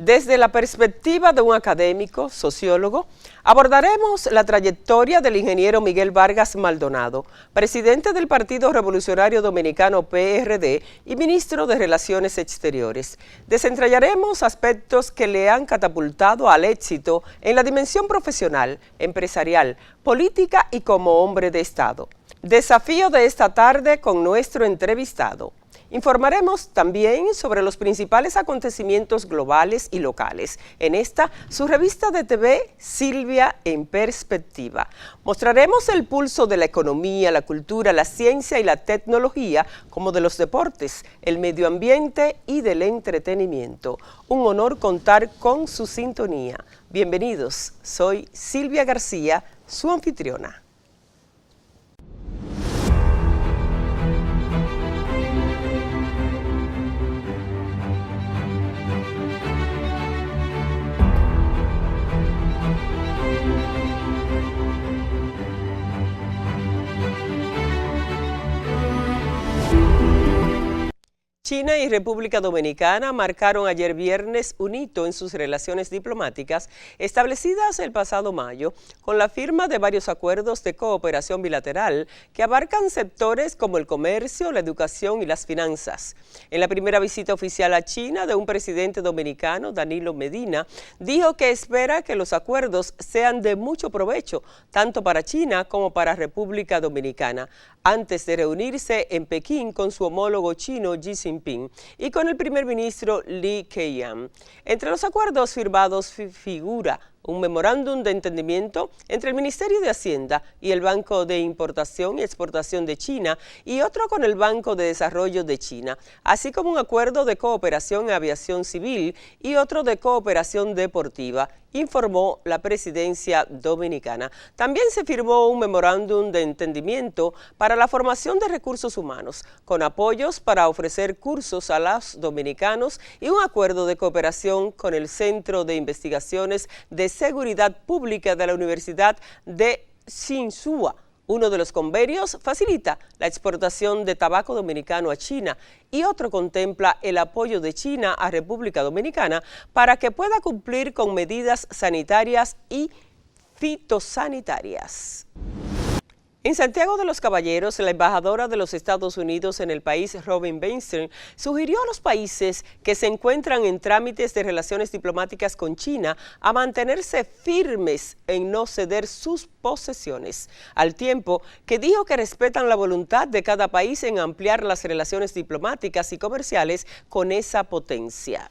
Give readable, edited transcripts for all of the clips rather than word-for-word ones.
Desde la perspectiva de un académico, sociólogo, abordaremos la trayectoria del ingeniero Miguel Vargas Maldonado, presidente del Partido Revolucionario Dominicano PRD y ministro de Relaciones Exteriores. Desentrañaremos aspectos que le han catapultado al éxito en la dimensión profesional, empresarial, política y como hombre de Estado. Desafío de esta tarde con nuestro entrevistado. Informaremos también sobre los principales acontecimientos globales y locales. En esta, su revista de TV, Silvia en Perspectiva. Mostraremos el pulso de la economía, la cultura, la ciencia y la tecnología, como de los deportes, el medio ambiente y del entretenimiento. Un honor contar con su sintonía. Bienvenidos, soy Silvia García, su anfitriona. China y República Dominicana marcaron ayer viernes un hito en sus relaciones diplomáticas establecidas el pasado mayo con la firma de varios acuerdos de cooperación bilateral que abarcan sectores como el comercio, la educación y las finanzas. En la primera visita oficial a China de un presidente dominicano, Danilo Medina, dijo que espera que los acuerdos sean de mucho provecho, tanto para China como para República Dominicana, antes de reunirse en Pekín con su homólogo chino Xi Jinping y con el primer ministro Li Keqiang. Entre los acuerdos firmados figura un memorándum de entendimiento entre el Ministerio de Hacienda y el Banco de Importación y Exportación de China y otro con el Banco de Desarrollo de China, así como un acuerdo de cooperación en aviación civil y otro de cooperación deportiva, informó la presidencia dominicana. También se firmó un memorándum de entendimiento para la formación de recursos humanos, con apoyos para ofrecer cursos a los dominicanos y un acuerdo de cooperación con el Centro de Investigaciones de Seguridad Pública de la Universidad de Tsinghua. Uno de los convenios facilita la exportación de tabaco dominicano a China y otro contempla el apoyo de China a República Dominicana para que pueda cumplir con medidas sanitarias y fitosanitarias. En Santiago de los Caballeros, la embajadora de los Estados Unidos en el país, Robin Weinstein, sugirió a los países que se encuentran en trámites de relaciones diplomáticas con China a mantenerse firmes en no ceder sus posesiones, al tiempo que dijo que respetan la voluntad de cada país en ampliar las relaciones diplomáticas y comerciales con esa potencia.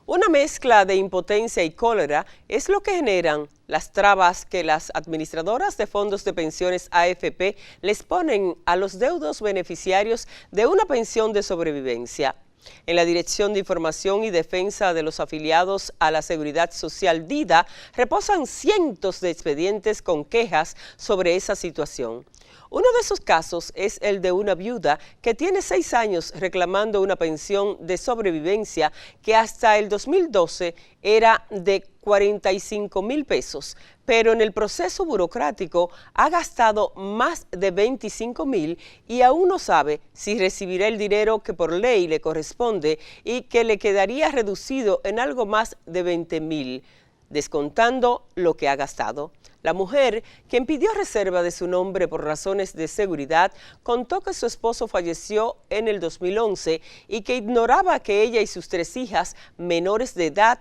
Una mezcla de impotencia y cólera es lo que generan las trabas que las administradoras de fondos de pensiones AFP les ponen a los deudos beneficiarios de una pensión de sobrevivencia. En la Dirección de Información y Defensa de los Afiliados a la Seguridad Social, DIDA, reposan cientos de expedientes con quejas sobre esa situación. Uno de esos casos es el de una viuda que tiene 6 años reclamando una pensión de sobrevivencia que hasta el 2012 era de 45,000 pesos, pero en el proceso burocrático ha gastado más de 25,000 y aún no sabe si recibirá el dinero que por ley le corresponde y que le quedaría reducido en algo más de 20,000, descontando lo que ha gastado. La mujer, quien pidió reserva de su nombre por razones de seguridad, contó que su esposo falleció en el 2011 y que ignoraba que ella y sus 3 hijas menores de edad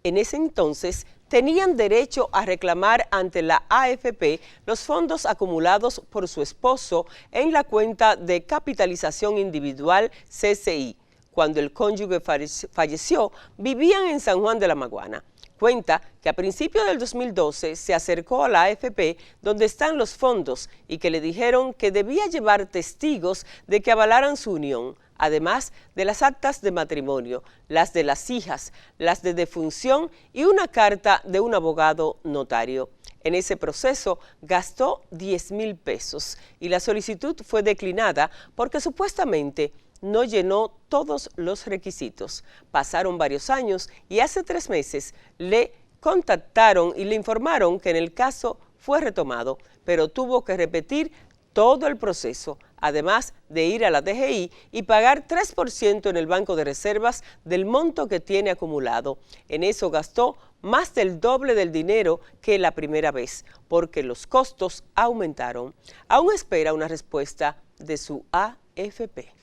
en ese entonces tenían derecho a reclamar ante la AFP los fondos acumulados por su esposo en la cuenta de capitalización individual CCI. Cuando el cónyuge falleció, vivían en San Juan de la Maguana. Cuenta que a principios del 2012 se acercó a la AFP donde están los fondos y que le dijeron que debía llevar testigos de que avalaran su unión, además de las actas de matrimonio, las de las hijas, las de defunción y una carta de un abogado notario. En ese proceso gastó 10,000 pesos y la solicitud fue declinada porque supuestamente no llenó todos los requisitos. Pasaron varios años y hace 3 meses le contactaron y le informaron que en el caso fue retomado, pero tuvo que repetir todo el proceso, además de ir a la DGI y pagar 3% en el Banco de Reservas del monto que tiene acumulado. En eso gastó más del doble del dinero que la primera vez, porque los costos aumentaron. Aún espera una respuesta de su AFP.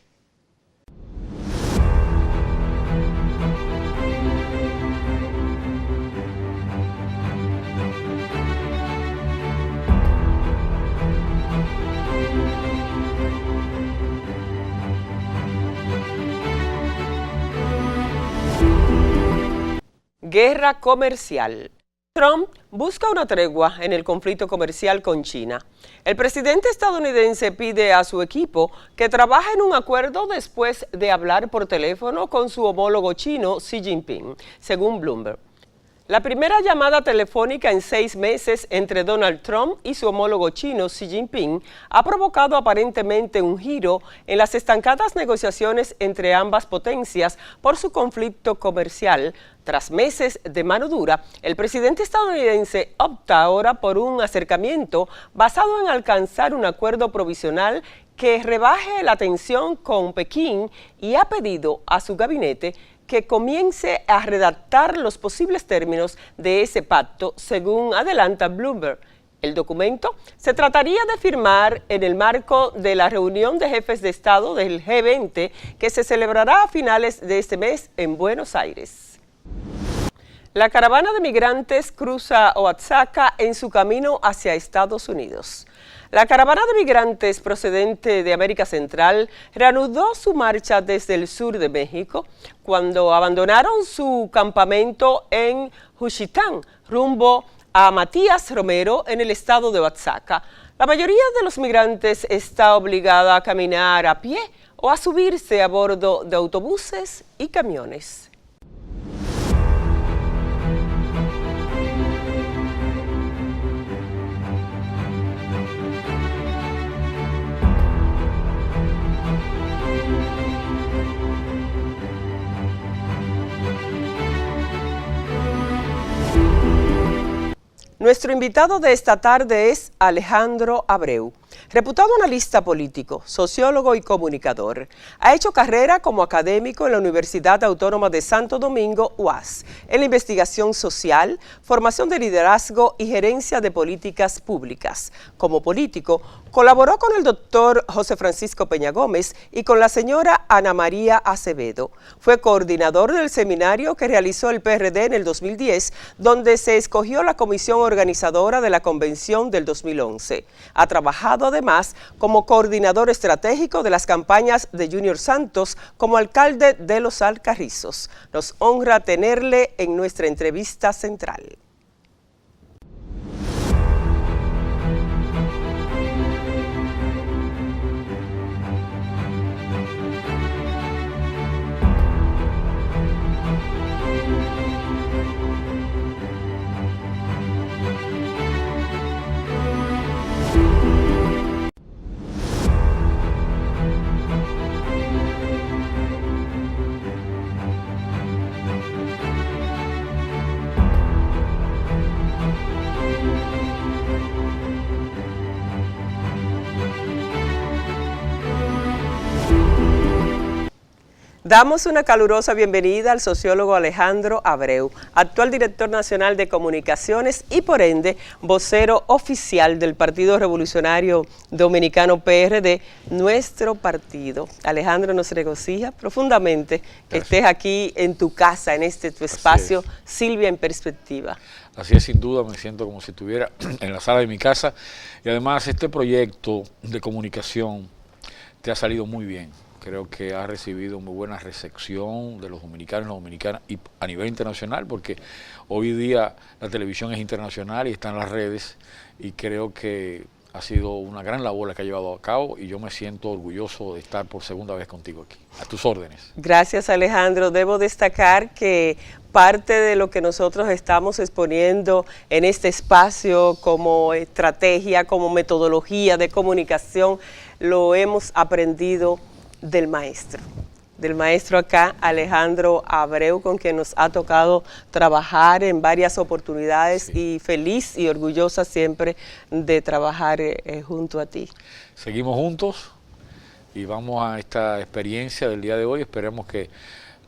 Guerra comercial. Trump busca una tregua en el conflicto comercial con China. El presidente estadounidense pide a su equipo que trabaje en un acuerdo después de hablar por teléfono con su homólogo chino Xi Jinping, según Bloomberg. La primera llamada telefónica en 6 meses entre Donald Trump y su homólogo chino Xi Jinping ha provocado aparentemente un giro en las estancadas negociaciones entre ambas potencias por su conflicto comercial. Tras meses de mano dura, el presidente estadounidense opta ahora por un acercamiento basado en alcanzar un acuerdo provisional que rebaje la tensión con Pekín y ha pedido a su gabinete que comience a redactar los posibles términos de ese pacto, según adelanta Bloomberg. El documento se trataría de firmar en el marco de la reunión de jefes de Estado del G20 que se celebrará a finales de este mes en Buenos Aires. La caravana de migrantes cruza Oaxaca en su camino hacia Estados Unidos. La caravana de migrantes procedente de América Central reanudó su marcha desde el sur de México cuando abandonaron su campamento en Juchitán, rumbo a Matías Romero en el estado de Oaxaca. La mayoría de los migrantes está obligada a caminar a pie o a subirse a bordo de autobuses y camiones. Nuestro invitado de esta tarde es Alejandro Abreu, reputado analista político, sociólogo y comunicador. Ha hecho carrera como académico en la Universidad Autónoma de Santo Domingo, UAS, en la investigación social, formación de liderazgo y gerencia de políticas públicas. Como político, colaboró con el doctor José Francisco Peña Gómez y con la señora Ana María Acevedo. Fue coordinador del seminario que realizó el PRD en el 2010, donde se escogió la comisión organizadora de la convención del 2011. Ha trabajado además como coordinador estratégico de las campañas de Junior Santos como alcalde de Los Alcarrizos. Nos honra tenerle en nuestra entrevista central. Damos una calurosa bienvenida al sociólogo Alejandro Abreu, actual director nacional de comunicaciones y por ende vocero oficial del Partido Revolucionario Dominicano PRD, nuestro partido. Alejandro, nos regocija profundamente que estés aquí en tu casa, en este tu espacio, Silvia en Perspectiva. Así es, sin duda, me siento como si estuviera en la sala de mi casa y además este proyecto de comunicación te ha salido muy bien. Creo que ha recibido muy buena recepción de los dominicanos y las dominicanas y a nivel internacional, porque hoy día la televisión es internacional y está en las redes, y creo que ha sido una gran labor la que ha llevado a cabo y yo me siento orgulloso de estar por segunda vez contigo aquí. A tus órdenes. Gracias, Alejandro. Debo destacar que parte de lo que nosotros estamos exponiendo en este espacio como estrategia, como metodología de comunicación, lo hemos aprendido del maestro acá, Alejandro Abreu, con quien nos ha tocado trabajar en varias oportunidades, sí, y feliz y orgullosa siempre de trabajar junto a ti. Seguimos juntos y vamos a esta experiencia del día de hoy. Esperemos que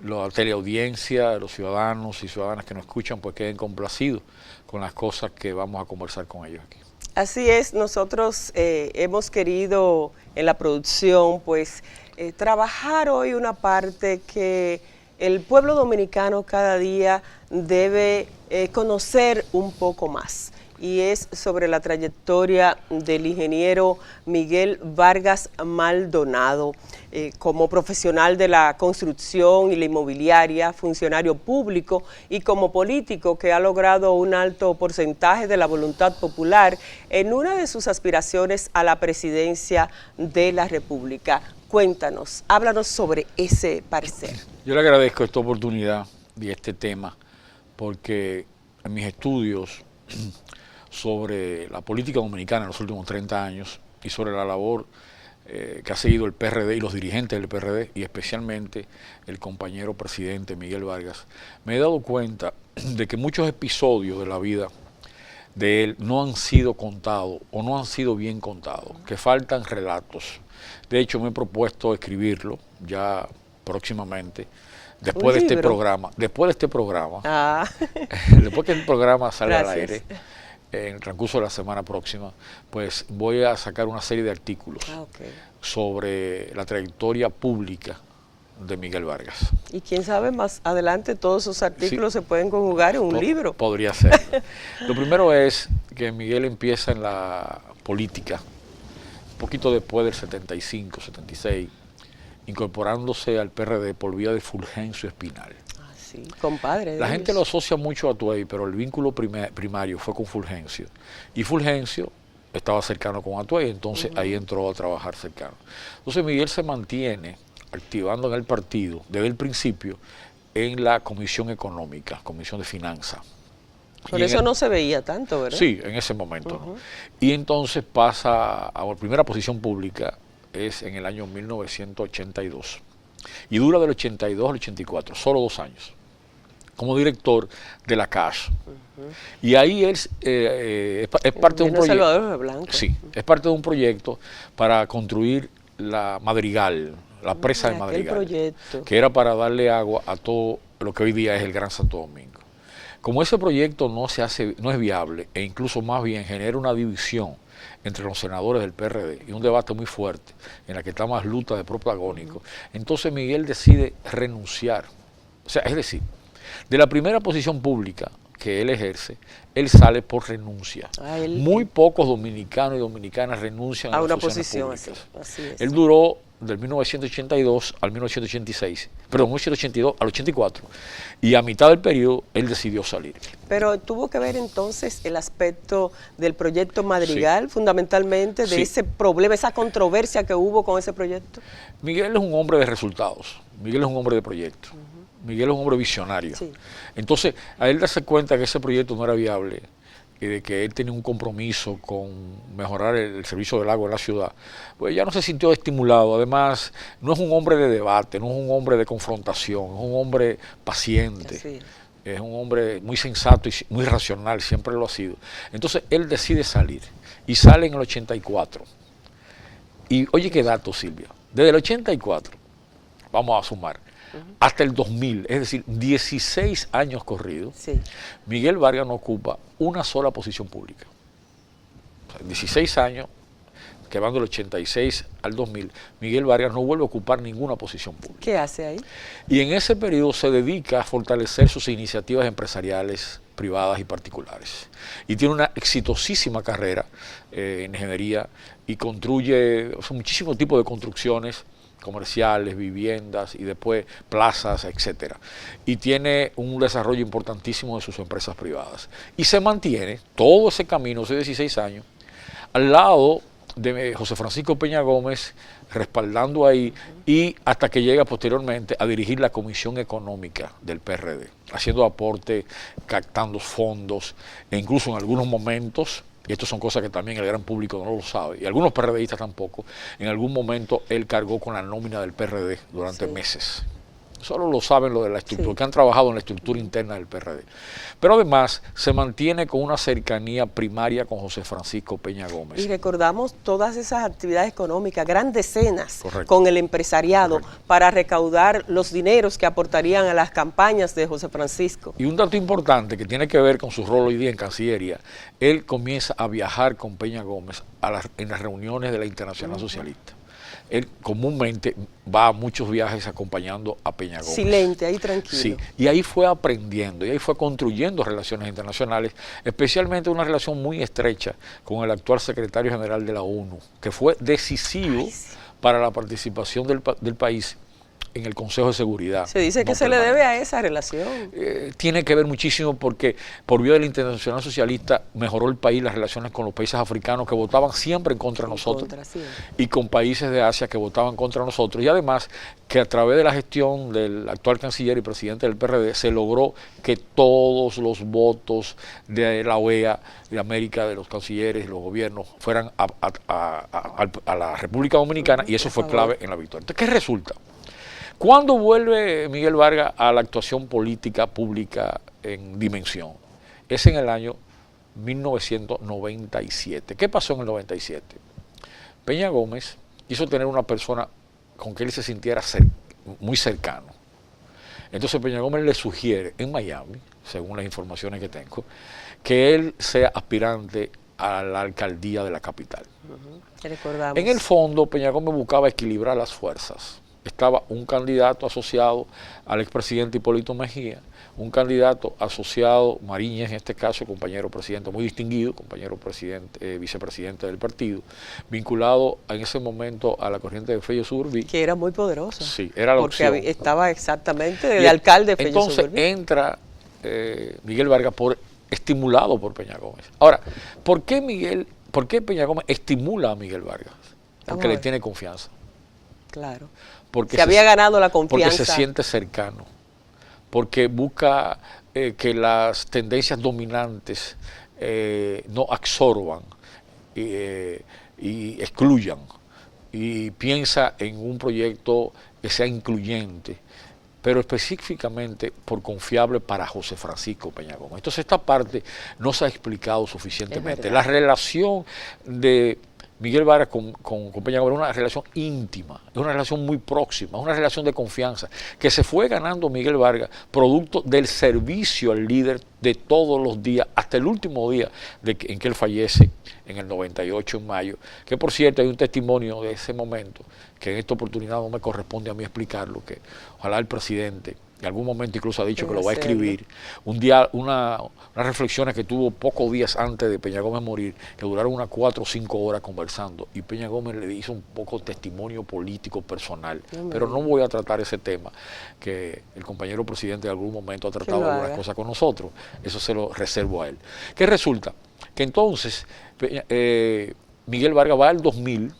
la teleaudiencia, los ciudadanos y ciudadanas que nos escuchan, pues queden complacidos con las cosas que vamos a conversar con ellos aquí. Así es, nosotros hemos querido en la producción, pues, trabajar hoy una parte que el pueblo dominicano cada día debe conocer un poco más, y es sobre la trayectoria del ingeniero Miguel Vargas Maldonado, como profesional de la construcción y la inmobiliaria, funcionario público y como político que ha logrado un alto porcentaje de la voluntad popular en una de sus aspiraciones a la presidencia de la República. Cuéntanos, háblanos sobre ese parecer. Yo le agradezco esta oportunidad y este tema, porque en mis estudios sobre la política dominicana en los últimos 30 años y sobre la labor que ha seguido el PRD y los dirigentes del PRD, y especialmente el compañero presidente Miguel Vargas, me he dado cuenta de que muchos episodios de la vida de él no han sido contados o no han sido bien contados, que faltan relatos. De hecho, me he propuesto escribirlo ya próximamente, después de este programa, después que el programa salga al aire, en el transcurso de la semana próxima, pues voy a sacar una serie de artículos sobre la trayectoria pública de Miguel Vargas. Y quién sabe, más adelante todos esos artículos se pueden conjugar en un libro. Podría ser. Lo primero es que Miguel empieza en la política un poquito después del 75, 76, incorporándose al PRD por vía de Fulgencio Espinal. Sí, compadre. La gente lo asocia mucho a Atuey, pero el vínculo primario fue con Fulgencio. Y Fulgencio estaba cercano con Atuey, entonces ahí entró a trabajar cercano. Entonces Miguel se mantiene activando en el partido desde el principio en la Comisión Económica, Comisión de Finanzas. Por eso no se veía tanto, ¿verdad? Sí, en ese momento. ¿No? Y entonces pasa a la primera posición pública, es en el año 1982. Y dura del 82 al 84, solo 2 años, como director de la CAS. Y ahí él es parte de un proyecto. Sí, es parte de un proyecto para construir la Madrigal, la presa de Madrigal, que era para darle agua a todo lo que hoy día es el Gran Santo Domingo. Como ese proyecto no es viable, e incluso más bien genera una división entre los senadores del PRD y un debate muy fuerte en la que está más luta de protagónico, entonces Miguel decide renunciar. O sea, es decir, de la primera posición pública que él ejerce, él sale por renuncia. Muy pocos dominicanos y dominicanas renuncian a una posición así es. Él duró del 1982 al 1986, perdón, 1982 al 84, y a mitad del periodo él decidió salir. Pero tuvo que ver entonces el aspecto del proyecto Madrigal, fundamentalmente, de ese problema, esa controversia que hubo con ese proyecto. Miguel es un hombre de resultados, Miguel es un hombre de proyectos, Miguel es un hombre visionario. Entonces, a él darse cuenta que ese proyecto no era viable, y de que él tenía un compromiso con mejorar el servicio del agua en la ciudad, pues ya no se sintió estimulado. Además, no es un hombre de debate, no es un hombre de confrontación, es un hombre paciente, es un hombre muy sensato y muy racional, siempre lo ha sido. Entonces, él decide salir, y sale en el 84. Y oye qué dato, Silvia, desde el 84, vamos a sumar, hasta el 2000, es decir, 16 años corridos, Miguel Vargas no ocupa una sola posición pública. O sea, 16 años, que van del 86 al 2000, Miguel Vargas no vuelve a ocupar ninguna posición pública. ¿Qué hace ahí? Y en ese periodo se dedica a fortalecer sus iniciativas empresariales privadas y particulares. Y tiene una exitosísima carrera en ingeniería y construye muchísimos tipos de construcciones comerciales, viviendas y después plazas, etcétera. Y tiene un desarrollo importantísimo de sus empresas privadas. Y se mantiene todo ese camino, hace 16 años, al lado de José Francisco Peña Gómez, respaldando ahí, y hasta que llega posteriormente a dirigir la Comisión Económica del PRD, haciendo aporte, captando fondos, e incluso en algunos momentos y esto son cosas que también el gran público no lo sabe, y algunos PRDistas tampoco, en algún momento él cargó con la nómina del PRD durante meses. Solo lo saben lo de la estructura, que han trabajado en la estructura interna del PRD. Pero además se mantiene con una cercanía primaria con José Francisco Peña Gómez. Y recordamos todas esas actividades económicas, grandes cenas con el empresariado para recaudar los dineros que aportarían a las campañas de José Francisco. Y un dato importante que tiene que ver con su rol hoy día en Cancillería, él comienza a viajar con Peña Gómez en las reuniones de la Internacional Socialista. Él comúnmente va a muchos viajes acompañando a Peña Gómez. Silente, ahí tranquilo. Sí, y ahí fue aprendiendo, y ahí fue construyendo relaciones internacionales, especialmente una relación muy estrecha con el actual secretario general de la ONU, que fue decisivo para la participación del país en el Consejo de Seguridad. Se dice que se le debe a esa relación. Tiene que ver muchísimo porque por vía de la Internacional Socialista mejoró el país las relaciones con los países africanos que votaban siempre en contra de nosotros y con países de Asia que votaban contra nosotros, y además que a través de la gestión del actual canciller y presidente del PRD se logró que todos los votos de la OEA, de América, de los cancilleres, de los gobiernos, fueran a la República Dominicana, y eso fue clave en la victoria. Entonces, ¿qué resulta? ¿Cuándo vuelve Miguel Vargas a la actuación política pública en dimensión? Es en el año 1997. ¿Qué pasó en el 97? Peña Gómez quiso tener una persona con que él se sintiera muy cercano. Entonces Peña Gómez le sugiere en Miami, según las informaciones que tengo, que él sea aspirante a la alcaldía de la capital. En el fondo, Peña Gómez buscaba equilibrar las fuerzas. Estaba un candidato asociado al expresidente Hipólito Mejía, un candidato asociado, Mariñez en este caso, compañero presidente muy distinguido, compañero presidente, vicepresidente del partido, vinculado en ese momento a la corriente de Fello Suburbí. Que era muy poderosa. Sí, era la opción. Porque estaba exactamente de alcalde de Fello Suburbí. Entonces entra Miguel Vargas estimulado por Peña Gómez. Ahora, ¿por qué Peña Gómez estimula a Miguel Vargas? Porque le tiene confianza. Claro. Porque se había ganado la confianza. Porque se siente cercano, porque busca que las tendencias dominantes no absorban y excluyan, y piensa en un proyecto que sea incluyente, pero específicamente por confiable para José Francisco Peña Gómez. Entonces esta parte no se ha explicado suficientemente. La relación de Miguel Vargas con Peña Gómez es una relación íntima, es una relación muy próxima, es una relación de confianza, que se fue ganando Miguel Vargas producto del servicio al líder de todos los días, hasta el último día en que él fallece, en el 98, en mayo, que por cierto hay un testimonio de ese momento, que en esta oportunidad no me corresponde a mí explicarlo, que ojalá el presidente en algún momento incluso ha dicho que lo va a escribir, un día, unas reflexiones que tuvo pocos días antes de Peña Gómez morir, que duraron unas 4 o 5 horas conversando, y Peña Gómez le hizo un poco testimonio político personal, pero no voy a tratar ese tema, que el compañero presidente en algún momento ha tratado algunas cosas con nosotros, eso se lo reservo a él. ¿Qué resulta? Que entonces Miguel Vargas va al 2000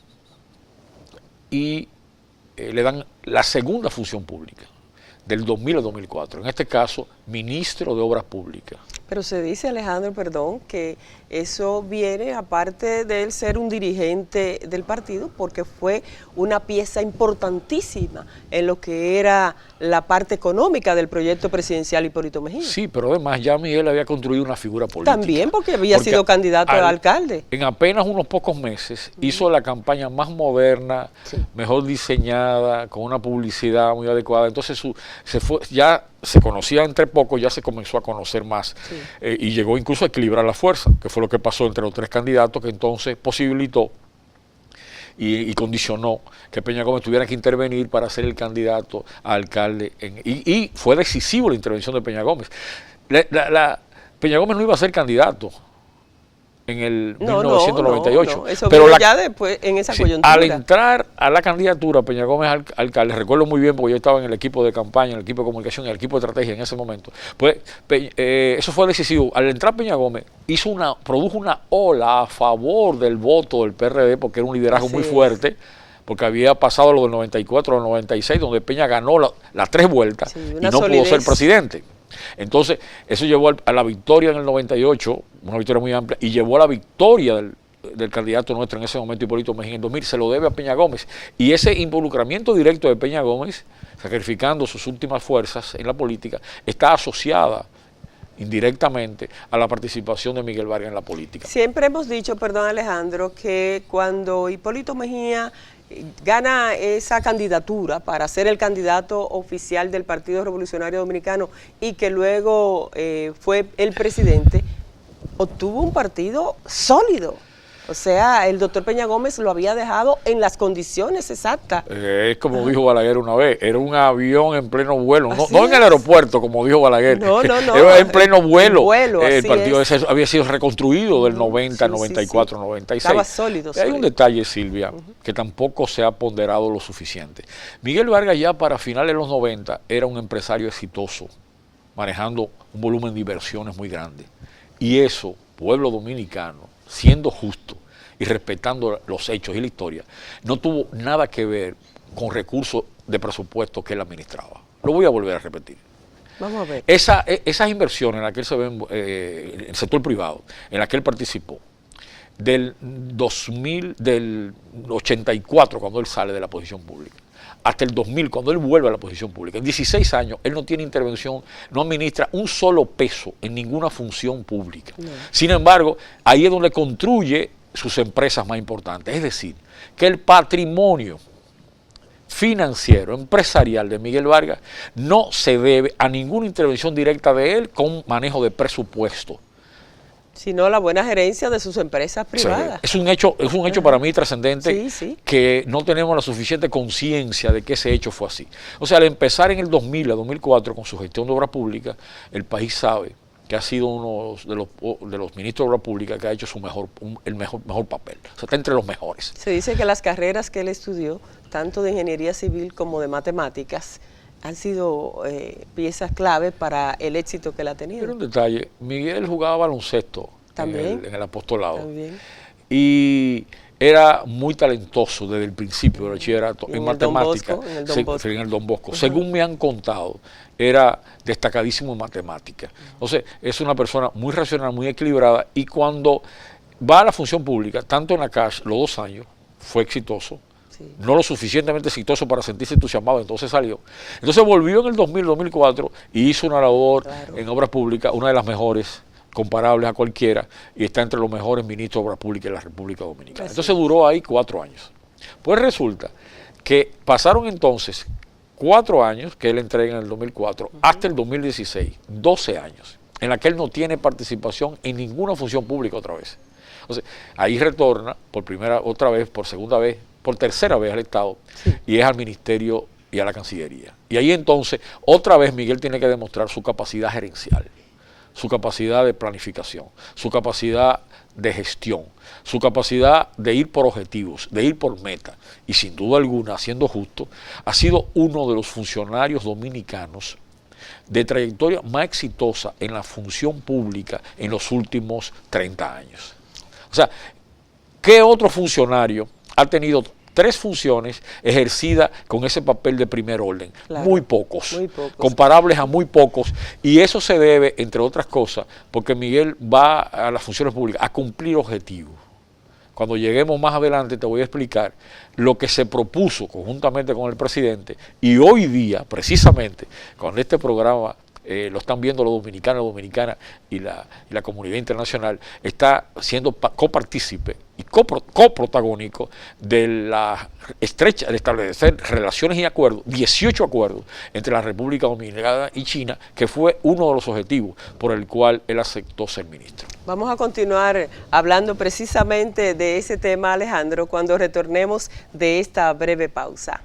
y le dan la segunda función pública, del 2000 al 2004, en este caso, ministro de Obras Públicas. Pero se dice, Alejandro, perdón, que eso viene aparte de él ser un dirigente del partido, porque fue una pieza importantísima en lo que era la parte económica del proyecto presidencial Hipólito Mejía. Sí, pero además ya Miguel había construido una figura política. También porque había sido candidato a alcalde. En apenas unos pocos meses hizo la campaña más moderna, mejor diseñada, con una publicidad muy adecuada. Entonces ya se conocía entre pocos, ya se comenzó a conocer más y llegó incluso a equilibrar la fuerza, que fue lo que pasó entre los 3 candidatos, que entonces posibilitó y condicionó que Peña Gómez tuviera que intervenir para ser el candidato a alcalde. Y fue decisivo la intervención de Peña Gómez. Peña Gómez no iba a ser candidato en el 1998. Eso pero ya después, en esa coyuntura. Al entrar a la candidatura, Peña Gómez alcalde, recuerdo muy bien porque yo estaba en el equipo de campaña, en el equipo de comunicación, en el equipo de estrategia en ese momento. Pues eso fue decisivo. Al entrar Peña Gómez, produjo una ola a favor del voto del PRD, porque era un liderazgo muy fuerte, porque había pasado lo del 94 al 96, donde Peña ganó las 3 vueltas y no pudo ser presidente. Entonces, eso llevó a la victoria en el 98, una victoria muy amplia, y llevó a la victoria del candidato nuestro en ese momento, Hipólito Mejía, en 2000, se lo debe a Peña Gómez. Y ese involucramiento directo de Peña Gómez, sacrificando sus últimas fuerzas en la política, está asociada indirectamente a la participación de Miguel Vargas en la política. Siempre hemos dicho, perdón Alejandro, que cuando Hipólito Mejía gana esa candidatura para ser el candidato oficial del Partido Revolucionario Dominicano y que luego fue el presidente, obtuvo un partido sólido. O sea, el doctor Peña Gómez lo había dejado en las condiciones exactas. Es como dijo Balaguer una vez, era un avión en pleno vuelo, no en el aeropuerto, como dijo Balaguer, no. Era en pleno vuelo. El partido ese había sido reconstruido del 90, 94, 96. Estaba sólido. Hay un detalle, Silvia, que tampoco se ha ponderado lo suficiente. Miguel Vargas ya para finales de los 90 era un empresario exitoso, manejando un volumen de inversiones muy grande. Y eso, pueblo dominicano, siendo justo y respetando los hechos y la historia, no tuvo nada que ver con recursos de presupuesto que él administraba. Lo voy a volver a repetir. Vamos a ver. Esas inversiones en las que él se ve en el sector privado, en las que él participó, del 84, cuando él sale de la posición pública, hasta el 2000, cuando él vuelve a la posición pública, en 16 años, él no tiene intervención, no administra un solo peso en ninguna función pública. No. Sin embargo, ahí es donde construye sus empresas más importantes. Es decir, que el patrimonio financiero, empresarial de Miguel Vargas no se debe a ninguna intervención directa de él con manejo de presupuesto, sino la buena gerencia de sus empresas privadas. Sí, es un hecho para mí trascendente, que no tenemos la suficiente conciencia de que ese hecho fue así. O sea, al empezar en el 2000 a 2004 con su gestión de obra pública, el país sabe que ha sido uno de los ministros de obra pública que ha hecho el mejor papel. O sea, está entre los mejores. Se dice que las carreras que él estudió, tanto de ingeniería civil como de matemáticas, han sido piezas clave para el éxito que él ha tenido. Pero un detalle, Miguel jugaba baloncesto en el apostolado. También. Y era muy talentoso desde el principio del bachillerato en matemáticas, en el Don Bosco. Según me han contado, era destacadísimo en matemáticas. Entonces, es una persona muy racional, muy equilibrada, y cuando va a la función pública, tanto en la CASH, los 2 años, fue exitoso. No lo suficientemente exitoso para sentirse entusiasmado, entonces salió. Entonces volvió en el 2000-2004 y hizo una labor en obras públicas, una de las mejores, comparables a cualquiera, y está entre los mejores ministros de obras públicas de la República Dominicana. Entonces duró ahí 4 años. Pues resulta que pasaron entonces 4 años que él entrega en el 2004 hasta el 2016, 12 años, en la que él no tiene participación en ninguna función pública otra vez. Entonces, ahí retorna por segunda vez, por tercera vez al Estado, y es al Ministerio y a la Cancillería. Y ahí entonces, otra vez Miguel tiene que demostrar su capacidad gerencial, su capacidad de planificación, su capacidad de gestión, su capacidad de ir por objetivos, de ir por metas. Y sin duda alguna, siendo justo, ha sido uno de los funcionarios dominicanos de trayectoria más exitosa en la función pública en los últimos 30 años. O sea, ¿qué otro funcionario ha tenido 3 funciones ejercidas con ese papel de primer orden? Claro, muy pocos, comparables a muy pocos, y eso se debe, entre otras cosas, porque Miguel va a las funciones públicas a cumplir objetivos. Cuando lleguemos más adelante te voy a explicar lo que se propuso conjuntamente con el presidente, y hoy día, precisamente, con este programa, lo están viendo los dominicanos, dominicanas y la comunidad internacional, está siendo copartícipe y coprotagónico de de establecer relaciones y acuerdos, 18 acuerdos entre la República Dominicana y China, que fue uno de los objetivos por el cual él aceptó ser ministro. Vamos a continuar hablando precisamente de ese tema, Alejandro, cuando retornemos de esta breve pausa.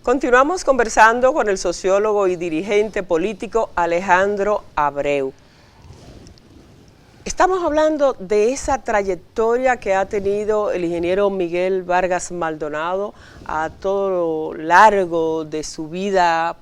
Continuamos conversando con el sociólogo y dirigente político Alejandro Abreu. Estamos hablando de esa trayectoria que ha tenido el ingeniero Miguel Vargas Maldonado a todo lo largo de su vida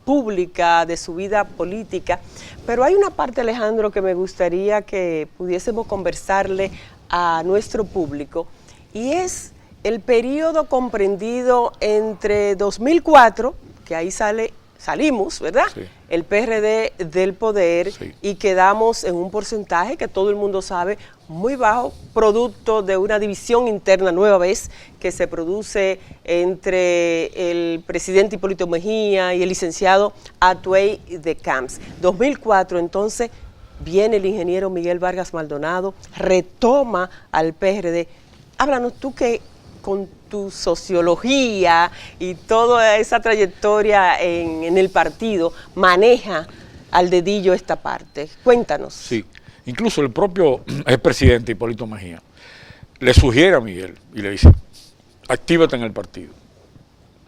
pública, de su vida política, pero hay una parte, Alejandro, que me gustaría que pudiésemos conversarle a nuestro público, y es el periodo comprendido entre 2004, que ahí salimos, ¿verdad? Sí. El PRD del poder, sí, y quedamos en un porcentaje que todo el mundo sabe muy bajo, producto de una división interna nueva vez que se produce entre el presidente Hipólito Mejía y el licenciado Atuey de Camps. 2004, entonces, viene el ingeniero Miguel Vargas Maldonado, retoma al PRD. Háblanos tú que con tu sociología y toda esa trayectoria en el partido, maneja al dedillo esta parte. Cuéntanos. Sí, incluso el propio expresidente Hipólito Mejía le sugiere a Miguel y le dice, actívate en el partido.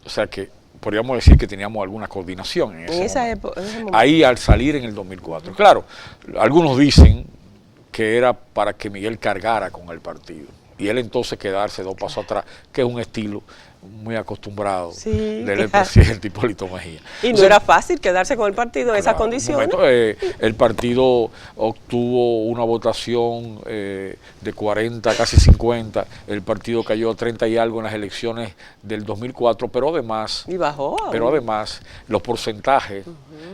O sea que podríamos decir que teníamos alguna coordinación en esa época. Ahí al salir en el 2004. Claro, algunos dicen que era para que Miguel cargara con el partido y él entonces quedarse dos pasos atrás, que es un estilo muy acostumbrado del presidente Hipólito Mejía. Y entonces, no era fácil quedarse con el partido en esas condiciones. El partido obtuvo una votación de 40, casi 50, el partido cayó a 30 y algo en las elecciones del 2004, pero además, y bajó. Pero además los porcentajes,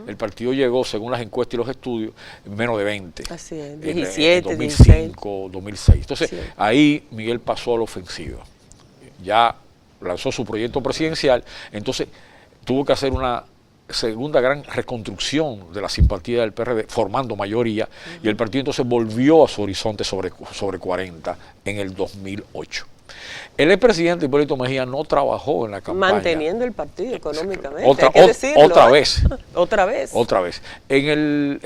el partido llegó, según las encuestas y los estudios, menos de 20. Así es, 17, en 2005, 2006. Entonces, sí, ahí Miguel pasó a la ofensiva. Ya lanzó su proyecto presidencial, entonces tuvo que hacer una segunda gran reconstrucción de la simpatía del PRD, formando mayoría, y el partido entonces volvió a su horizonte sobre 40 en el 2008. El expresidente Hipólito Mejía no trabajó en la campaña. Manteniendo el partido económicamente, otra vez. Otra vez. El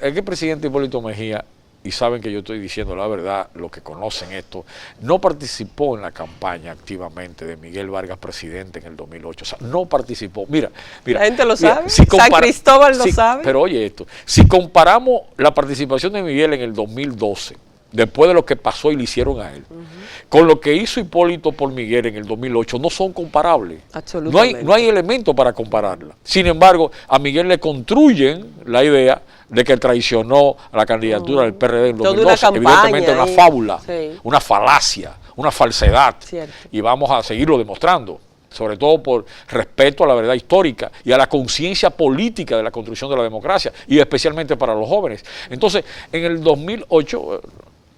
expresidente Hipólito Mejía, y saben que yo estoy diciendo la verdad, los que conocen esto, no participó en la campaña activamente de Miguel Vargas presidente en el 2008. O sea, no participó. Mira. La gente lo sabe, San Cristóbal lo sabe. Pero oye esto, si comparamos la participación de Miguel en el 2012, después de lo que pasó y le hicieron a él, con lo que hizo Hipólito por Miguel en el 2008, no son comparables. Absolutamente. No hay elemento para compararla. Sin embargo, a Miguel le construyen la idea de que traicionó a la candidatura del PRD en 2012. Evidentemente una fábula, una falacia, una falsedad. Cierto. Y vamos a seguirlo demostrando, sobre todo por respeto a la verdad histórica y a la conciencia política de la construcción de la democracia, y especialmente para los jóvenes. Entonces, en el 2008...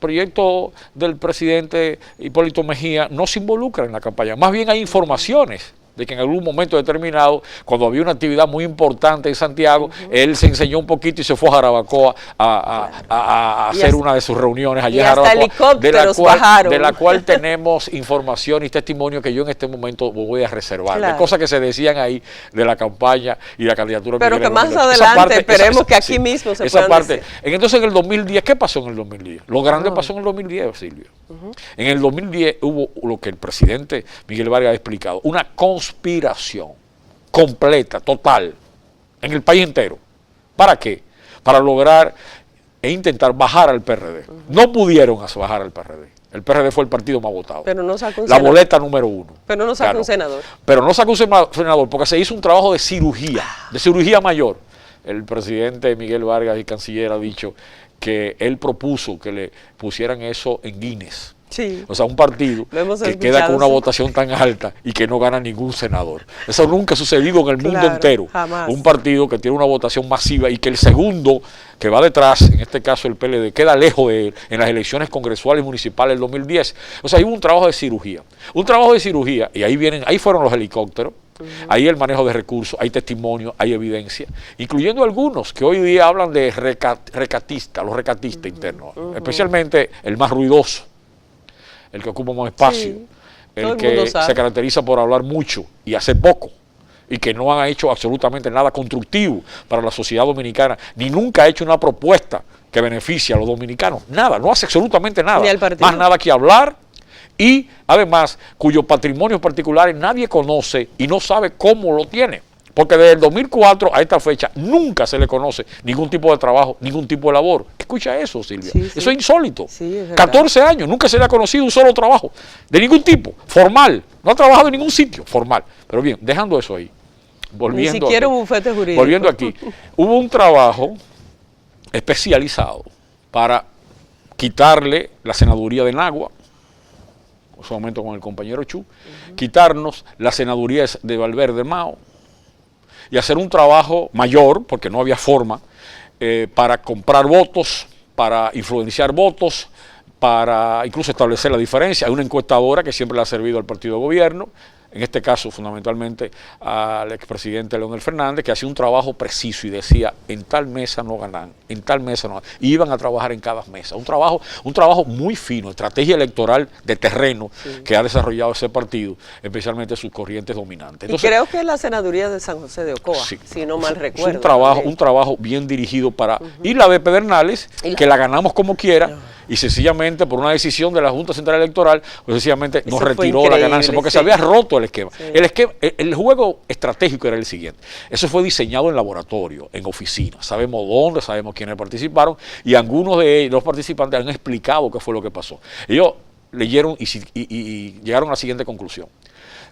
proyecto del presidente Hipólito Mejía no se involucra en la campaña. Más bien hay informaciones de que en algún momento determinado, cuando había una actividad muy importante en Santiago, él se enseñó un poquito y se fue a Jarabacoa a hacer una de sus reuniones allí en Jarabacoa, de la cual tenemos información y testimonio que yo en este momento voy a reservar. Claro. Cosas que se decían ahí de la campaña y la candidatura. Pero que más adelante esperemos que aquí mismo se puedan decir. Entonces en el 2010, ¿qué pasó en el 2010? Lo grande pasó en el 2010, Silvia. En el 2010 hubo lo que el presidente Miguel Vargas ha explicado, una conspiración completa, total, en el país entero. ¿Para qué? Para lograr e intentar bajar al PRD. No pudieron bajar al PRD. El PRD fue el partido más votado. Pero no sacó un senador. La boleta número 1. Pero no sacó un senador. Pero no sacó un senador porque se hizo un trabajo de cirugía mayor. El presidente Miguel Vargas y canciller ha dicho que él propuso que le pusieran eso en Guinness. Sí. O sea, un partido que queda con una votación tan alta y que no gana ningún senador. Eso nunca ha sucedido en el mundo entero. Jamás. Un partido que tiene una votación masiva y que el segundo que va detrás, en este caso el PLD, queda lejos de él en las elecciones congresuales y municipales del 2010. O sea, hay un trabajo de cirugía. Un trabajo de cirugía, y ahí fueron los helicópteros, ahí el manejo de recursos, hay testimonio, hay evidencia, incluyendo algunos que hoy día hablan de los recatistas internos, especialmente el más ruidoso, el que ocupa más espacio, el que se caracteriza por hablar mucho y hacer poco, y que no han hecho absolutamente nada constructivo para la sociedad dominicana, ni nunca ha hecho una propuesta que beneficie a los dominicanos. Nada, no hace absolutamente nada. Más nada que hablar y además cuyos patrimonios particulares nadie conoce y no sabe cómo lo tiene. Porque desde el 2004 a esta fecha nunca se le conoce ningún tipo de trabajo, ningún tipo de labor. Escucha eso, Silvia. Sí, sí. Eso es insólito. Sí, es 14 años, nunca se le ha conocido un solo trabajo, de ningún tipo, formal. No ha trabajado en ningún sitio formal. Pero bien, dejando eso ahí. Volviendo Ni siquiera aquí, un bufete jurídico. volviendo aquí, hubo un trabajo especializado para quitarle la senaduría de Nagua, en su momento con el compañero Chu, quitarnos la senaduría de Valverde Mao, y hacer un trabajo mayor, porque no había forma, para comprar votos, para influenciar votos, para incluso establecer la diferencia. Hay una encuestadora que siempre le ha servido al partido de gobierno, en este caso fundamentalmente al expresidente Leonel Fernández, que hacía un trabajo preciso y decía, en tal mesa no ganan, en tal mesa no ganan, y iban a trabajar en cada mesa. Un trabajo muy fino, estrategia electoral de terreno que ha desarrollado ese partido, especialmente sus corrientes dominantes. Entonces, y creo que es la senaduría de San José de Ocoa, si no mal recuerdo. Es un trabajo bien dirigido para... Y la de Pedernales, que la ganamos como quiera, y sencillamente por una decisión de la Junta Central Electoral, pues sencillamente nos retiró la ganancia, porque se había roto el esquema. Sí. El juego estratégico era el siguiente. Eso fue diseñado en laboratorio, en oficina. Sabemos dónde, sabemos quiénes participaron, y algunos de los participantes han explicado qué fue lo que pasó. Ellos leyeron y llegaron a la siguiente conclusión.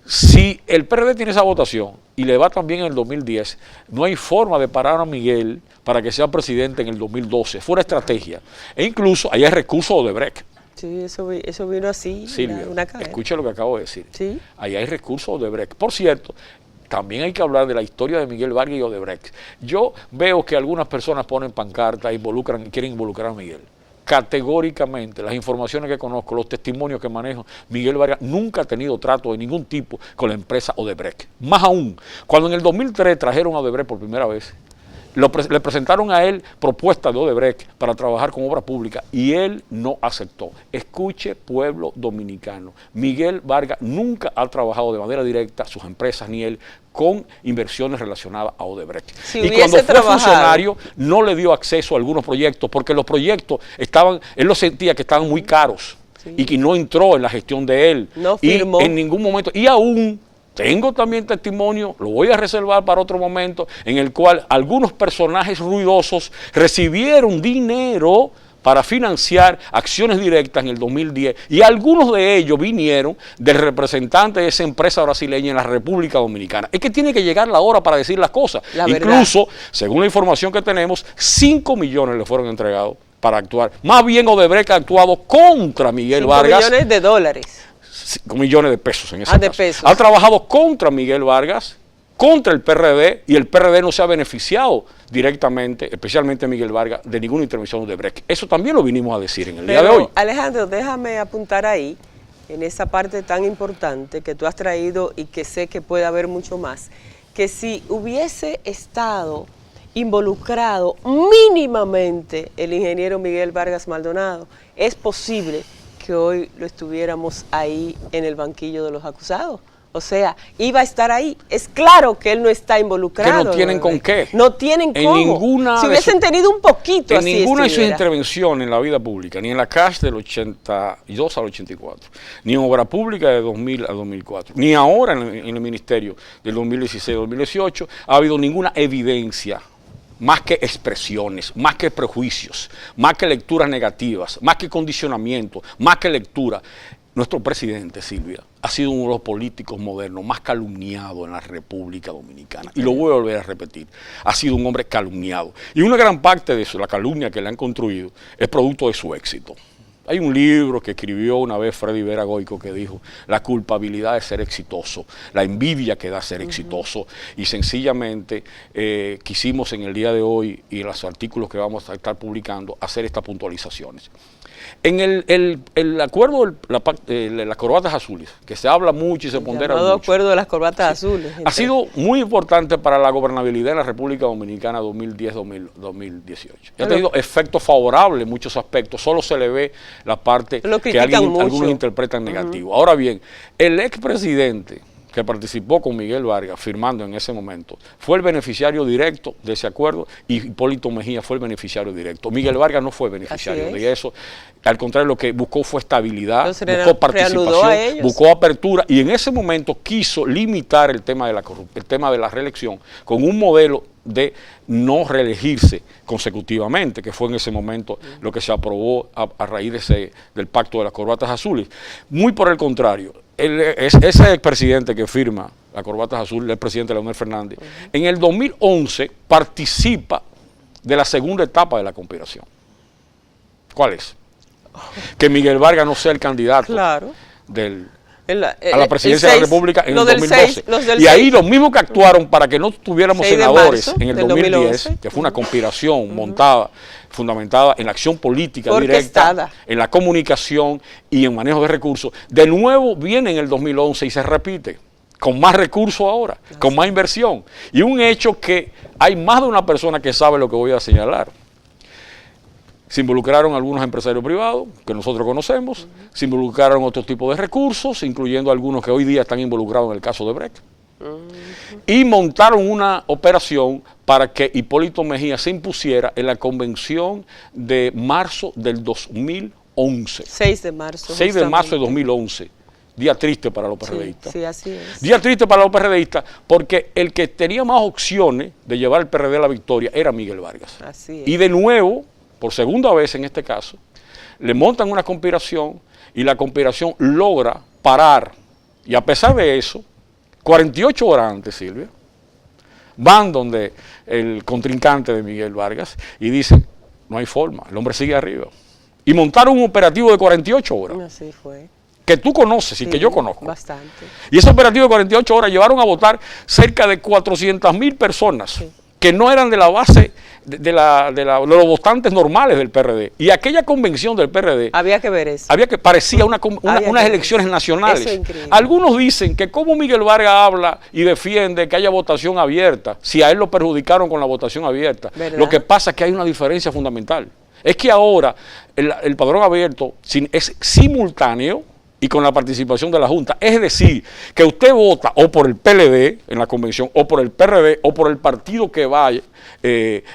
Si el PRD tiene esa votación y le va también en el 2010, no hay forma de parar a Miguel para que sea presidente en el 2012. Fue una estrategia. E incluso ahí hay recursos de Odebrecht. Sí, eso vino así. Silvia, una cadena. Escuche lo que acabo de decir. Sí. Ahí hay recursos de Odebrecht. Por cierto, también hay que hablar de la historia de Miguel Vargas y Odebrecht. Yo veo que algunas personas ponen pancartas, quieren involucrar a Miguel. Categóricamente, las informaciones que conozco, los testimonios que manejo, Miguel Vargas nunca ha tenido trato de ningún tipo con la empresa Odebrecht. Más aún, cuando en el 2003 trajeron a Odebrecht por primera vez, le presentaron a él propuestas de Odebrecht para trabajar con obra pública y él no aceptó. Escuche, pueblo dominicano, Miguel Vargas nunca ha trabajado de manera directa, sus empresas ni él, con inversiones relacionadas a Odebrecht. Y cuando fue funcionario no le dio acceso a algunos proyectos porque los proyectos él los sentía que estaban muy caros y que no entró en la gestión de él. No firmó. Y en ningún momento, y aún tengo también testimonio, lo voy a reservar para otro momento, en el cual algunos personajes ruidosos recibieron dinero para financiar acciones directas en el 2010 y algunos de ellos vinieron del representante de esa empresa brasileña en la República Dominicana. Es que tiene que llegar la hora para decir las cosas. Incluso, según la información que tenemos, 5 millones le fueron entregados para actuar. Más bien Odebrecht ha actuado contra Miguel Vargas. 5 millones de dólares. 5 millones de pesos en ese caso. De pesos. Ha trabajado contra Miguel Vargas, contra el PRD, y el PRD no se ha beneficiado directamente, especialmente Miguel Vargas, de ninguna intervención de Odebrecht. Eso también lo vinimos a decir en el día de hoy. Alejandro, déjame apuntar ahí, en esa parte tan importante que tú has traído y que sé que puede haber mucho más, que si hubiese estado involucrado mínimamente el ingeniero Miguel Vargas Maldonado, es posible que hoy lo estuviéramos ahí en el banquillo de los acusados. O sea, iba a estar ahí. Es claro que él no está involucrado. Que no tienen con qué. No tienen cómo. Ninguna si hubiesen tenido un poquito así. En ninguna de sus intervenciones en la vida pública, ni en la CAS del 82 al 84, ni en obra pública de 2000 a 2004, ni ahora en el ministerio del 2016 al 2018, ha habido ninguna evidencia, más que expresiones, más que prejuicios, más que lecturas negativas, más que condicionamiento, más que lectura. Nuestro presidente, Silvia, ha sido uno de los políticos modernos más calumniados en la República Dominicana. Y lo voy a volver a repetir. Ha sido un hombre calumniado. Y una gran parte de eso, la calumnia que le han construido, es producto de su éxito. Hay un libro que escribió una vez Freddy Vera Goico que dijo, la culpabilidad de ser exitoso, la envidia que da ser exitoso, y sencillamente quisimos en el día de hoy y en los artículos que vamos a estar publicando hacer estas puntualizaciones. En el acuerdo de las corbatas azules, que se habla mucho y se pondera mucho. El acuerdo de las corbatas azules. Ha sido muy importante para la gobernabilidad en la República Dominicana 2010-2018. Ha tenido efectos favorables en muchos aspectos, solo se le ve la parte que algunos interpretan negativo. Ahora bien, el expresidente, que participó con Miguel Vargas firmando en ese momento, fue el beneficiario directo de ese acuerdo y Hipólito Mejía fue el beneficiario directo. Miguel Vargas no fue beneficiario de eso, al contrario, lo que buscó fue estabilidad, buscó participación, buscó apertura y en ese momento quiso limitar el tema de la reelección con un modelo de no reelegirse consecutivamente, que fue en ese momento lo que se aprobó a raíz del pacto de las corbatas azules. Muy por el contrario, ese expresidente que firma las corbatas azules, el presidente Leonel Fernández, en el 2011 participa de la segunda etapa de la conspiración. ¿Cuál es? Que Miguel Vargas no sea el candidato a la presidencia de la República en el 2012. Y ahí los mismos que actuaron para que no tuviéramos senadores en el 2010, que fue una conspiración montada, fundamentada en la acción política directa, en la comunicación y en manejo de recursos, de nuevo viene en el 2011 y se repite, con más recursos ahora, con más inversión. Y un hecho que hay más de una persona que sabe lo que voy a señalar. Se involucraron algunos empresarios privados, que nosotros conocemos, se involucraron otros tipos de recursos, incluyendo algunos que hoy día están involucrados en el caso de Brecht, y montaron una operación para que Hipólito Mejía se impusiera en la convención de marzo del 2011. 6 de marzo. 6 de marzo de 2011. Día triste para los PRDistas. Sí, así es. Día triste para los PRDistas porque el que tenía más opciones de llevar el PRD a la victoria era Miguel Vargas. Así es. Y de nuevo, por segunda vez en este caso, le montan una conspiración y la conspiración logra parar. Y a pesar de eso, 48 horas antes, Silvia, van donde el contrincante de Miguel Vargas y dicen, no hay forma, el hombre sigue arriba. Y montaron un operativo de 48 horas. Así fue. Que tú conoces y que yo conozco. Bastante. Y ese operativo de 48 horas llevaron a votar cerca de 400.000 personas que no eran de la base de los votantes normales del PRD. Y aquella convención del PRD... Había que ver eso. Parecía unas elecciones nacionales. Eso es increíble. Algunos dicen que como Miguel Vargas habla y defiende que haya votación abierta, si a él lo perjudicaron con la votación abierta. ¿Verdad? Lo que pasa es que hay una diferencia fundamental. Es que ahora el padrón abierto es simultáneo y con la participación de la Junta. Es decir, que usted vota o por el PLD en la convención, o por el PRD, o por el partido que vaya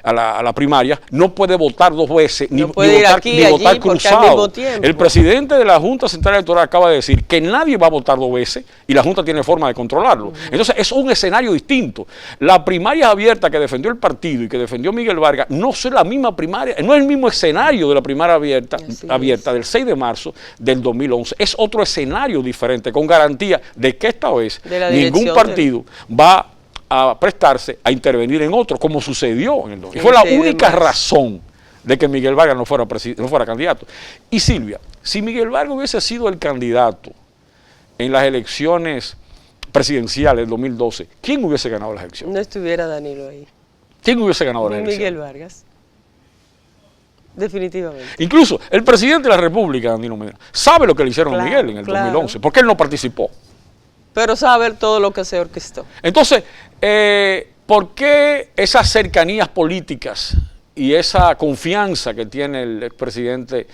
a la primaria, no puede votar dos veces, ni votar cruzado. El presidente de la Junta Central Electoral acaba de decir que nadie va a votar dos veces y la Junta tiene forma de controlarlo. Entonces, es un escenario distinto. La primaria abierta que defendió el partido y que defendió Miguel Vargas no es la misma primaria, no es el mismo escenario de la primaria abierta del 6 de marzo del 2011. Es otro escenario diferente, con garantía de que esta vez ningún partido va a prestarse a intervenir en otro, como sucedió en el 2011. Y fue la única razón de que Miguel Vargas no fuera candidato. Y Silvia, si Miguel Vargas hubiese sido el candidato en las elecciones presidenciales del 2012, ¿quién hubiese ganado las elecciones? No estuviera Danilo ahí. ¿Quién hubiese ganado las elecciones? Miguel Vargas. Definitivamente. Incluso el presidente de la República, Danilo Medina, sabe lo que le hicieron a Miguel en el 2011, porque él no participó. Pero sabe todo lo que se orquestó. Entonces, ¿por qué esas cercanías políticas y esa confianza que tiene el presidente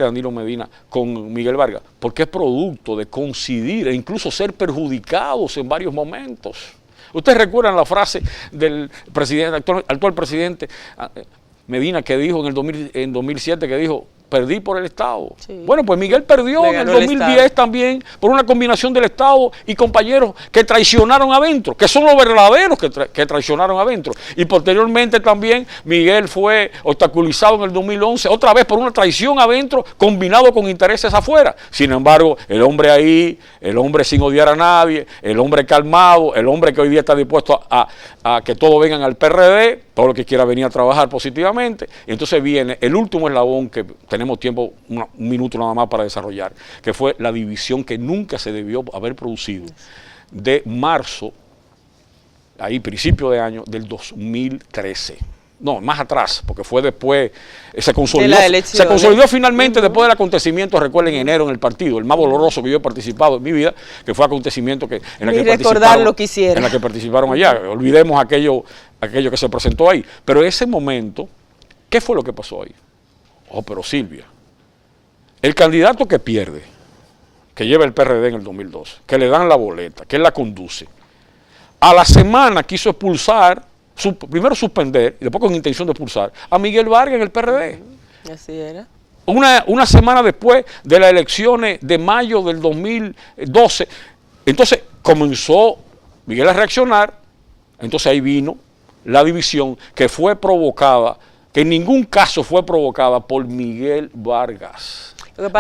Danilo Medina con Miguel Vargas? Porque es producto de coincidir e incluso ser perjudicados en varios momentos. Ustedes recuerdan la frase del actual presidente Medina, que dijo en 2007, que dijo, perdí por el Estado. Sí. Bueno, pues Miguel perdió en el 2010 también por una combinación del Estado y compañeros que traicionaron adentro, que son los verdaderos que traicionaron adentro. Y posteriormente también Miguel fue obstaculizado en el 2011, otra vez por una traición adentro combinado con intereses afuera. Sin embargo, el hombre ahí, el hombre sin odiar a nadie, el hombre calmado, el hombre que hoy día está dispuesto a que todos vengan al PRD, todo lo que quiera venir a trabajar positivamente. Y entonces viene el último eslabón que tenemos tiempo, un minuto nada más para desarrollar, que fue la división que nunca se debió haber producido de marzo, ahí principio de año, del 2013. No, más atrás, porque fue después, se consolidó finalmente después del acontecimiento, recuerden, en enero en el partido, el más doloroso que yo he participado en mi vida, que fue acontecimiento en la que participaron allá. Olvidemos aquello que se presentó ahí. Pero ese momento, ¿qué fue lo que pasó ahí? Oh, pero Silvia, el candidato que pierde que lleva el PRD en el 2012, que le dan la boleta, que él la conduce. A la semana quiso expulsar, primero suspender, y después con intención de expulsar, a Miguel Vargas en el PRD. Así era. Una semana después de las elecciones de mayo del 2012. Entonces comenzó Miguel a reaccionar, entonces ahí vino la división que fue provocada, que en ningún caso fue provocada por Miguel Vargas.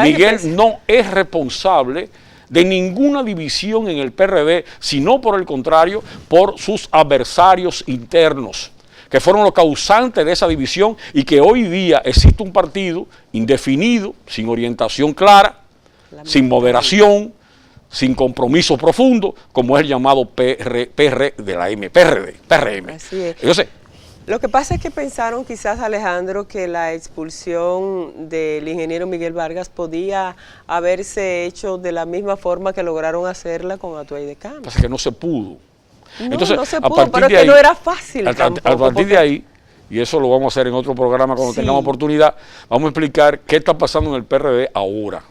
Miguel no es responsable de ninguna división en el PRD, sino por el contrario, por sus adversarios internos, que fueron los causantes de esa división y que hoy día existe un partido indefinido, sin orientación clara, sin moderación, sin compromiso profundo, como es el llamado PRD. Así es. Entonces, lo que pasa es que pensaron quizás, Alejandro, que la expulsión del ingeniero Miguel Vargas podía haberse hecho de la misma forma que lograron hacerla con Atuay de Cama. Pasa que no se pudo. No, entonces, no se pudo, pero es que no era fácil tampoco. A partir de ahí, y eso lo vamos a hacer en otro programa cuando tengamos oportunidad, vamos a explicar qué está pasando en el PRD ahora,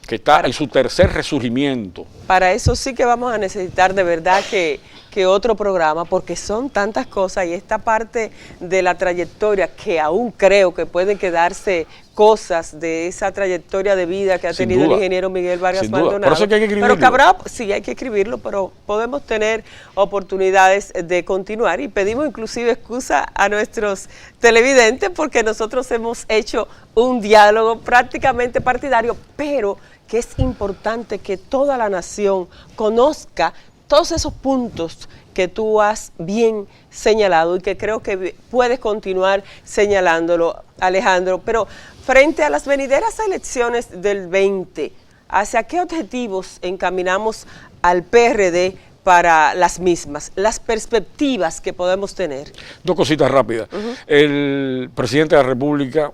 que está en su tercer resurgimiento. Para eso sí que vamos a necesitar de verdad que otro programa, porque son tantas cosas y esta parte de la trayectoria que aún creo que pueden quedarse cosas de esa trayectoria de vida que ha tenido el ingeniero Miguel Vargas Maldonado. Por eso es que hay que escribirlo. Pero que habrá, sí, hay que escribirlo, pero podemos tener oportunidades de continuar y pedimos inclusive excusa a nuestros televidentes porque nosotros hemos hecho un diálogo prácticamente partidario, pero que es importante que toda la nación conozca todos esos puntos que tú has bien señalado y que creo que puedes continuar señalándolo, Alejandro. Pero frente a las venideras elecciones del 20, ¿hacia qué objetivos encaminamos al PRD para las mismas? Las perspectivas que podemos tener. Dos cositas rápidas. El presidente de la República,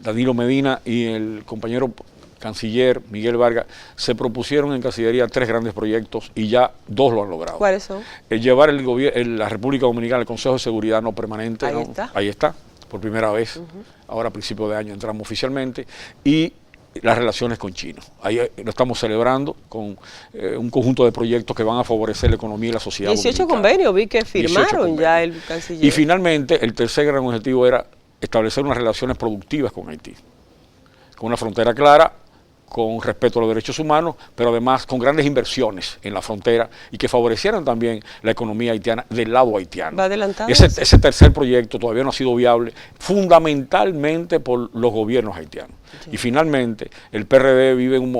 Danilo Medina, y el compañero canciller Miguel Vargas se propusieron en Cancillería 3 grandes proyectos y ya 2 lo han logrado. ¿Cuáles son? Llevar la República Dominicana al Consejo de Seguridad No Permanente. Ahí está, por primera vez. Ahora a principios de año entramos oficialmente. Y las relaciones con China. Ahí lo estamos celebrando con un conjunto de proyectos que van a favorecer la economía y la sociedad 18 convenios, vi que firmaron ya el canciller. Y finalmente, el tercer gran objetivo era establecer unas relaciones productivas con Haití, con una frontera clara, con respeto a los derechos humanos, pero además con grandes inversiones en la frontera y que favorecieran también la economía haitiana del lado haitiano. Va adelantado. Ese tercer proyecto todavía no ha sido viable, fundamentalmente por los gobiernos haitianos. Sí. Y finalmente, el PRD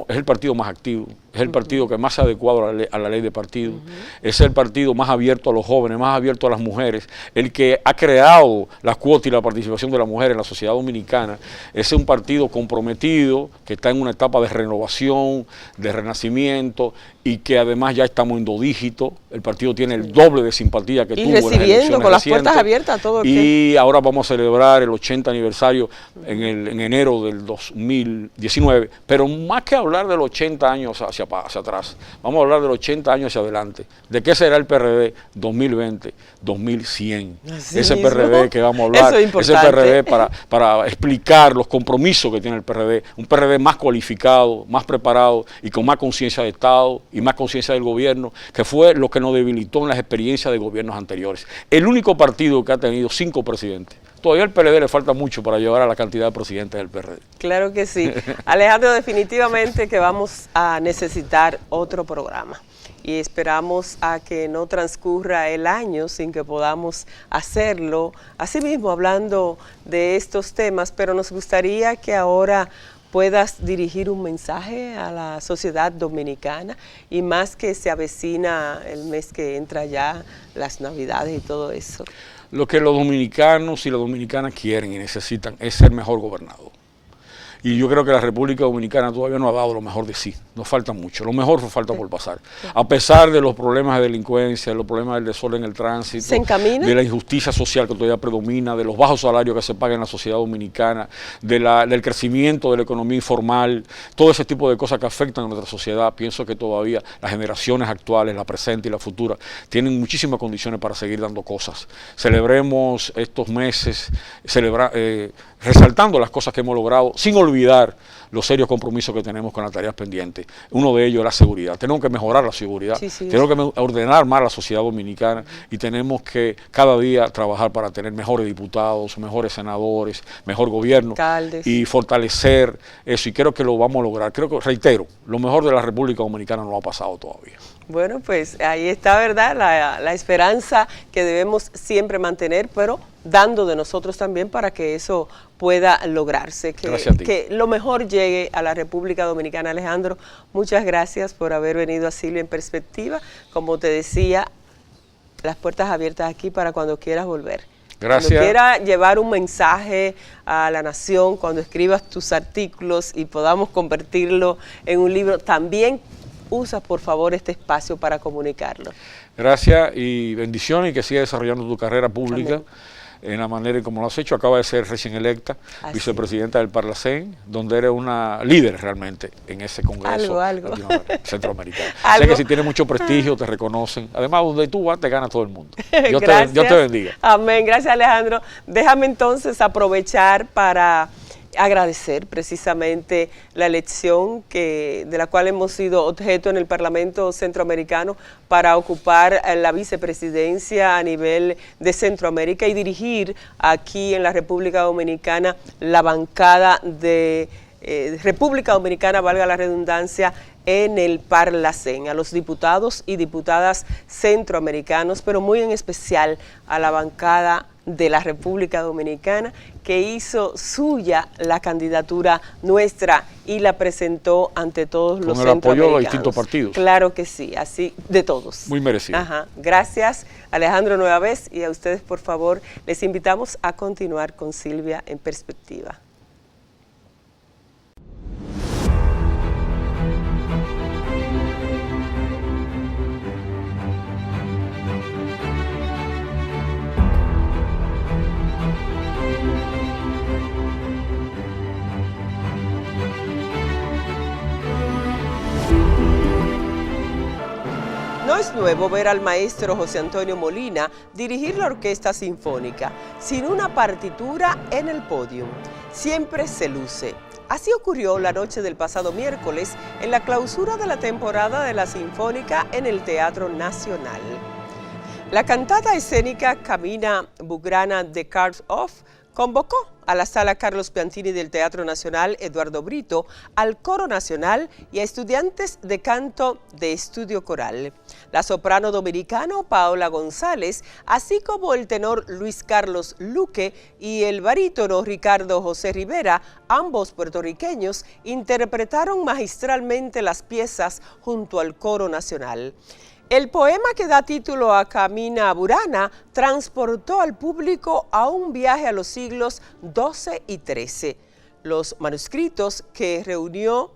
es el partido más activo, es el partido que más se ha adecuado a la ley de partido, es el partido más abierto a los jóvenes, más abierto a las mujeres, el que ha creado las cuotas y la participación de la mujer en la sociedad dominicana. Es un partido comprometido, que está en una etapa de renovación, de renacimiento, y que además ya estamos en 2 dígitos. El partido tiene el doble de simpatía que tuvo en las elecciones recibiendo con las recientes, puertas abiertas a todo el y ahora vamos a celebrar el 80 aniversario en enero del 2019, pero más que hablar de los 80 años hacia atrás, vamos a hablar de los 80 años hacia adelante. ¿De qué será el PRD 2020-2100? Ese mismo. PRD que vamos a hablar, eso es ese PRD para explicar los compromisos que tiene el PRD, un PRD más cualificado, más preparado y con más conciencia de Estado y más conciencia del gobierno, que fue lo que nos debilitó en las experiencias de gobiernos anteriores. El único partido que ha tenido 5 presidentes. Todavía al PLD le falta mucho para llegar a la cantidad de presidentes del PRD. Claro que sí. Alejandro, definitivamente que vamos a necesitar otro programa y esperamos a que no transcurra el año sin que podamos hacerlo, así mismo hablando de estos temas, pero nos gustaría que ahora puedas dirigir un mensaje a la sociedad dominicana y más que se avecina el mes que entra ya, las Navidades y todo eso. Lo que los dominicanos y las dominicanas quieren y necesitan es ser mejor gobernados. Y yo creo que la República Dominicana todavía no ha dado lo mejor de sí, nos falta mucho, lo mejor falta por pasar. A pesar de los problemas de delincuencia, de los problemas del desorden en el tránsito, ¿se encamina? De la injusticia social que todavía predomina, de los bajos salarios que se pagan en la sociedad dominicana, del crecimiento de la economía informal, todo ese tipo de cosas que afectan a nuestra sociedad, pienso que todavía las generaciones actuales, la presente y la futura, tienen muchísimas condiciones para seguir dando cosas. Celebremos estos meses, resaltando las cosas que hemos logrado, sin olvidar olvidar los serios compromisos que tenemos con las tareas pendientes. Uno de ellos es la seguridad. Tenemos que mejorar la seguridad, tenemos que ordenar más la sociedad dominicana y tenemos que cada día trabajar para tener mejores diputados, mejores senadores, mejor gobierno y fortalecer eso. Y creo que lo vamos a lograr. Creo que, reitero, lo mejor de la República Dominicana no ha pasado todavía. Bueno, pues ahí está, ¿verdad? La esperanza que debemos siempre mantener, pero dando de nosotros también para que eso pueda lograrse, que lo mejor llegue a la República Dominicana. Alejandro, muchas gracias por haber venido a Silvia en Perspectiva. Como te decía, las puertas abiertas aquí para cuando quieras volver. Gracias. Cuando quieras llevar un mensaje a la nación, cuando escribas tus artículos y podamos convertirlo en un libro, también usa por favor este espacio para comunicarlo. Gracias y bendiciones y que siga desarrollando tu carrera pública. Amén. En la manera en como lo has hecho. Acaba de ser recién electa vicepresidenta del Parlacén, donde eres una líder realmente en ese congreso centroamericano. Sé que si tienes mucho prestigio, te reconocen. Además, donde tú vas, te gana todo el mundo. Dios te bendiga. Amén. Gracias, Alejandro. Déjame entonces aprovechar para agradecer precisamente la elección de la cual hemos sido objeto en el Parlamento Centroamericano para ocupar la vicepresidencia a nivel de Centroamérica y dirigir aquí en la República Dominicana la bancada de República Dominicana, valga la redundancia, en el Parlacén, a los diputados y diputadas centroamericanos, pero muy en especial a la bancada de la República Dominicana, que hizo suya la candidatura nuestra y la presentó ante todos los centroamericanos. Con el apoyo de los distintos partidos. Claro que sí, así de todos. Muy merecido. Gracias, Alejandro, nueva vez, y a ustedes, por favor, les invitamos a continuar con Silvia en Perspectiva. No es nuevo ver al maestro José Antonio Molina dirigir la Orquesta Sinfónica sin una partitura en el podio. Siempre se luce. Así ocurrió la noche del pasado miércoles en la clausura de la temporada de la Sinfónica en el Teatro Nacional. La cantata escénica Camina Bugrana de Cards Off convocó a la Sala Carlos Piantini del Teatro Nacional Eduardo Brito, al Coro Nacional y a estudiantes de canto de estudio coral. La soprano dominicano Paola González, así como el tenor Luis Carlos Luque y el barítono Ricardo José Rivera, ambos puertorriqueños, interpretaron magistralmente las piezas junto al Coro Nacional. El poema que da título a Camina Burana transportó al público a un viaje a los siglos XII y XIII. Los manuscritos que reunió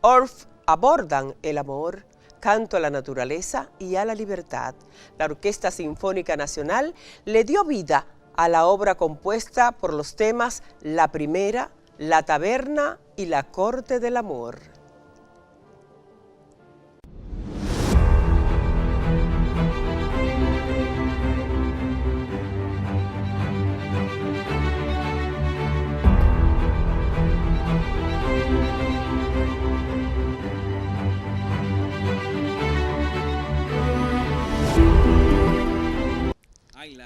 Orff abordan el amor, canto a la naturaleza y a la libertad. La Orquesta Sinfónica Nacional le dio vida a la obra compuesta por los temas La Primera, La Taberna y La Corte del Amor.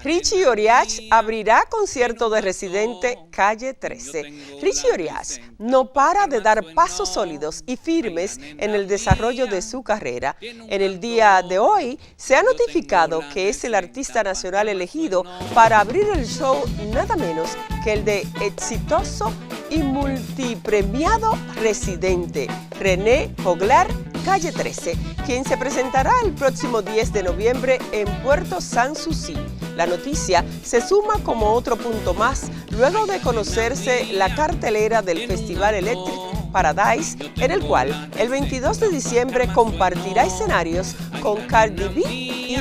Richie Oriach abrirá concierto de Residente Calle 13. Richie Oriach no para de dar pasos sólidos y firmes en el desarrollo de su carrera. En el día de hoy se ha notificado que es el artista nacional elegido para abrir el show nada menos que el de exitoso y multipremiado Residente, René Joglar, Calle 13, quien se presentará el próximo 10 de noviembre en Puerto Sanssouci. La noticia se suma como otro punto más luego de conocerse la cartelera del Festival Electric Paradise, en el cual el 22 de diciembre compartirá escenarios con Cardi B y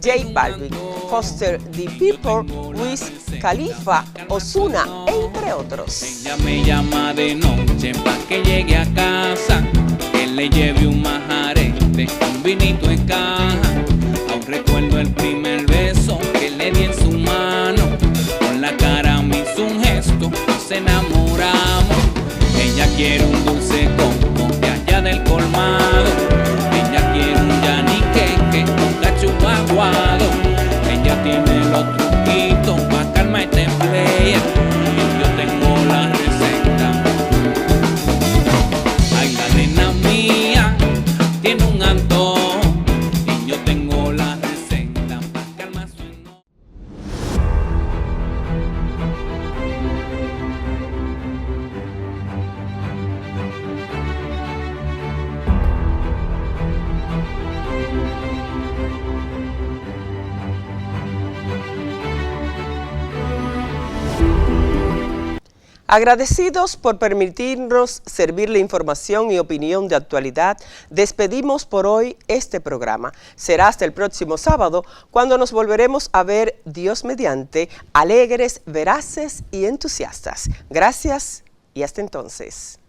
J Balvin, Foster the People, Wiz Khalifa, Ozuna, entre otros. Ella me llama de noche pa' que llegue a casa, que le lleve un majarete, un vinito en caja. Aún recuerdo el primer beso que le di en su mano, con la cara me hizo un gesto, nos enamoramos. Ella quiere un dulce coco de allá del colmado. Ella quiere un yaniqueque con cachupa aguado. Ella tiene los truquitos pa' calma y temblea. Y yo tengo la receta. Ay, la nena mía tiene un antojo. Y yo tengo la receta pa' calmar su enojo. Agradecidos por permitirnos servir la información y opinión de actualidad, despedimos por hoy este programa. Será hasta el próximo sábado, cuando nos volveremos a ver, Dios mediante, alegres, veraces y entusiastas. Gracias y hasta entonces.